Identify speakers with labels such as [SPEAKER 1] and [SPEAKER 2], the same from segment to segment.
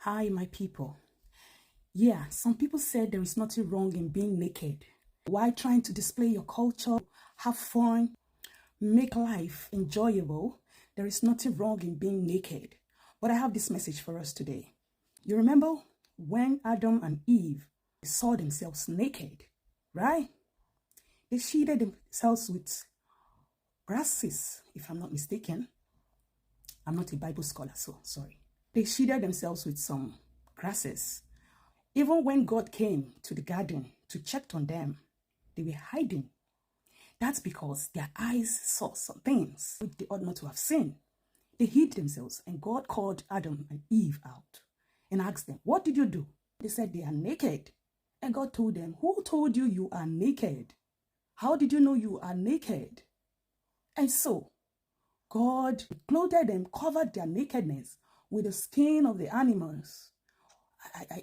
[SPEAKER 1] Hi, my people. Yeah, some people said there is nothing wrong in being naked. Why trying to display your culture, have fun, make life enjoyable? There is nothing wrong in being naked. But I have this message for us today. You remember when Adam and Eve saw themselves naked, right? They shielded themselves with grasses, if I'm not mistaken. I'm not a Bible scholar, so sorry. They shielded themselves with some grasses. Even when God came to the garden to check on them, they were hiding. That's because their eyes saw some things which they ought not to have seen. They hid themselves, and God called Adam and Eve out and asked them, "What did you do?" They said they are naked. And God told them, "Who told you you are naked? How did you know you are naked?" And so God clothed them, covered their nakedness with the skin of the animals.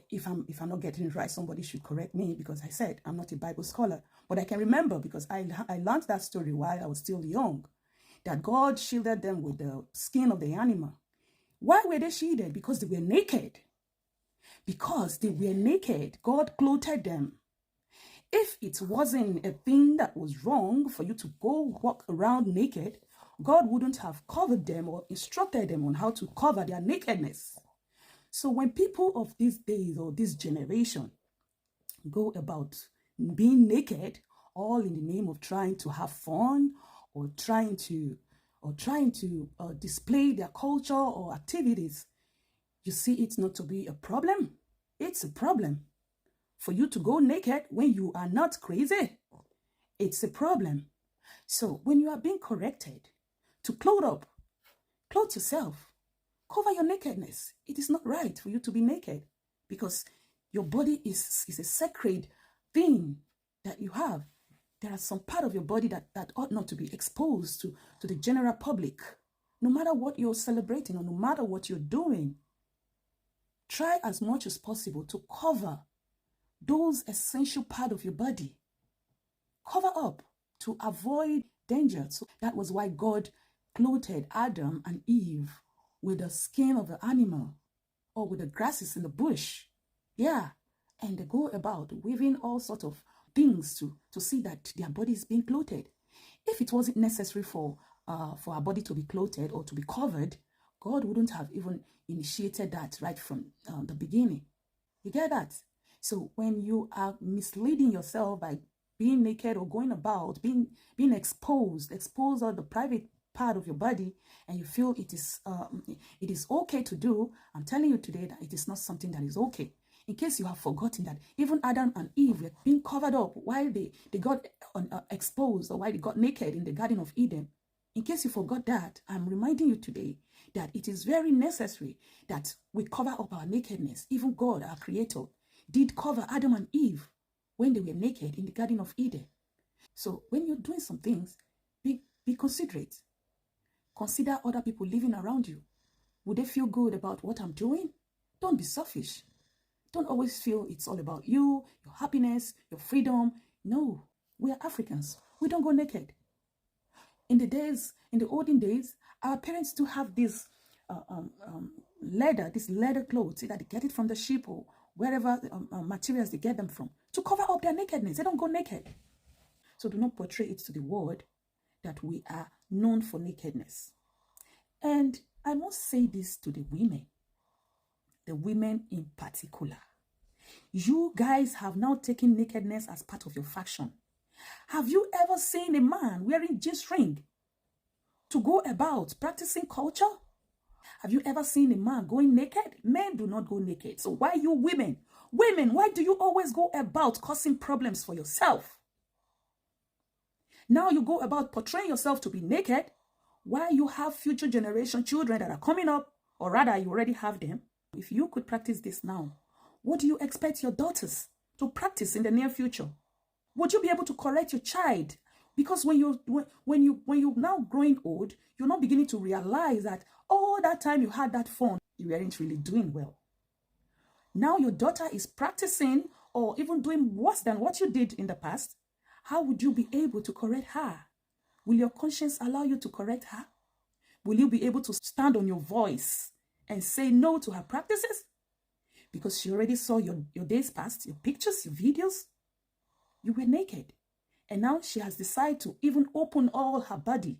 [SPEAKER 1] If I'm not getting it right, somebody should correct me, because I said I'm not a Bible scholar, but I can remember because I learned that story while I was still young, that God shielded them with the skin of the animal. Why were they shielded? Because they were naked. Because they were naked, God clothed them. If it wasn't a thing that was wrong for you to go walk around naked, God wouldn't have covered them or instructed them on how to cover their nakedness. So when people of these days or this generation go about being naked, all in the name of trying to have fun or trying to display their culture or activities, you see it not to be a problem. It's a problem. For you to go naked when you are not crazy, it's a problem. So when you are being corrected to clothe yourself, cover your nakedness. It is not right for you to be naked, because your body is a sacred thing that you have. There are some part of your body that ought not to be exposed to the general public. No matter what you're celebrating or no matter what you're doing, try as much as possible to cover those essential part of your body. Cover up to avoid danger. So that was why God clothed Adam and Eve with the skin of the animal or with the grasses in the bush. Yeah. And they go about weaving all sorts of things to see that their body is being clothed. If it wasn't necessary for our body to be clothed or to be covered, God wouldn't have even initiated that right from the beginning. You get that? So when you are misleading yourself by being naked or going about being exposed all the private part of your body, and you feel it is okay to do, I'm telling you today that it is not something that is okay. In case you have forgotten that even Adam and Eve were being covered up while they got exposed, or while they got naked in the Garden of Eden. In case you forgot that, I'm reminding you today that it is very necessary that we cover up our nakedness. Even God, our Creator, did cover Adam and Eve when they were naked in the Garden of Eden. So when you're doing some things, be considerate. Consider other people living around you. Would they feel good about what I'm doing? Don't be selfish. Don't always feel it's all about you, your happiness, your freedom. No, we are Africans. We don't go naked. In the olden days, our parents do have this leather clothes, either they get it from the sheep or wherever materials they get them from, to cover up their nakedness. They don't go naked. So do not portray it to the world that we are known for nakedness. And I must say this to the women in particular. You guys have now taken nakedness as part of your fashion. Have you ever seen a man wearing G-string to go about practicing culture? Have you ever seen a man going naked? Men do not go naked. So why you women, why do you always go about causing problems for yourself? Now you go about portraying yourself to be naked while you have future generation children that are coming up, or rather you already have them. If you could practice this now, what do you expect your daughters to practice in the near future? Would you be able to correct your child? Because when you're now growing old, you're not beginning to realize that all that time you had that fun, you weren't really doing well. Now your daughter is practicing or even doing worse than what you did in the past. How would you be able to correct her? Will your conscience allow you to correct her? Will you be able to stand on your voice and say no to her practices? because she already saw your days past, your pictures, your videos. You were naked. And now she has decided to even open all her body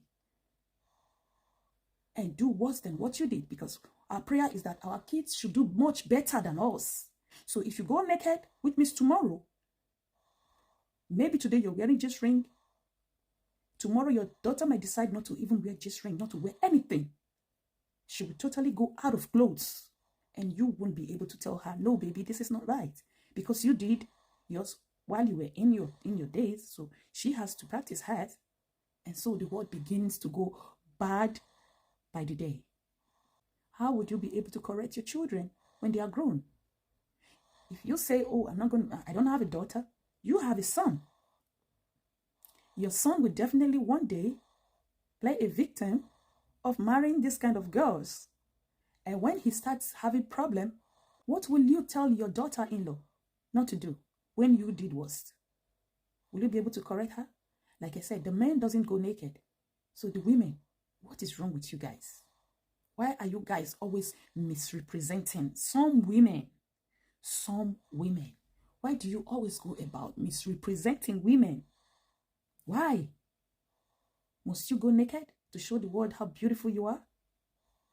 [SPEAKER 1] and do worse than what you did, because our prayer is that our kids should do much better than us. So if you go naked, which means tomorrow, maybe today you're wearing just ring. Tomorrow your daughter might decide not to even wear just ring, not to wear anything. She will totally go out of clothes. And you won't be able to tell her, no, baby, this is not right. Because you did yours while you were in your days. So she has to practice hers. And so the world begins to go bad by the day. How would you be able to correct your children when they are grown? If you say, oh, I don't have a daughter, you have a son. Your son will definitely one day play a victim of marrying this kind of girls. And when he starts having problem, what will you tell your daughter-in-law not to do when you did worst? Will you be able to correct her? Like I said, the man doesn't go naked. So the women, what is wrong with you guys? Why are you guys always misrepresenting some women? Some women. Why do you always go about misrepresenting women? Why? Must you go naked to show the world how beautiful you are?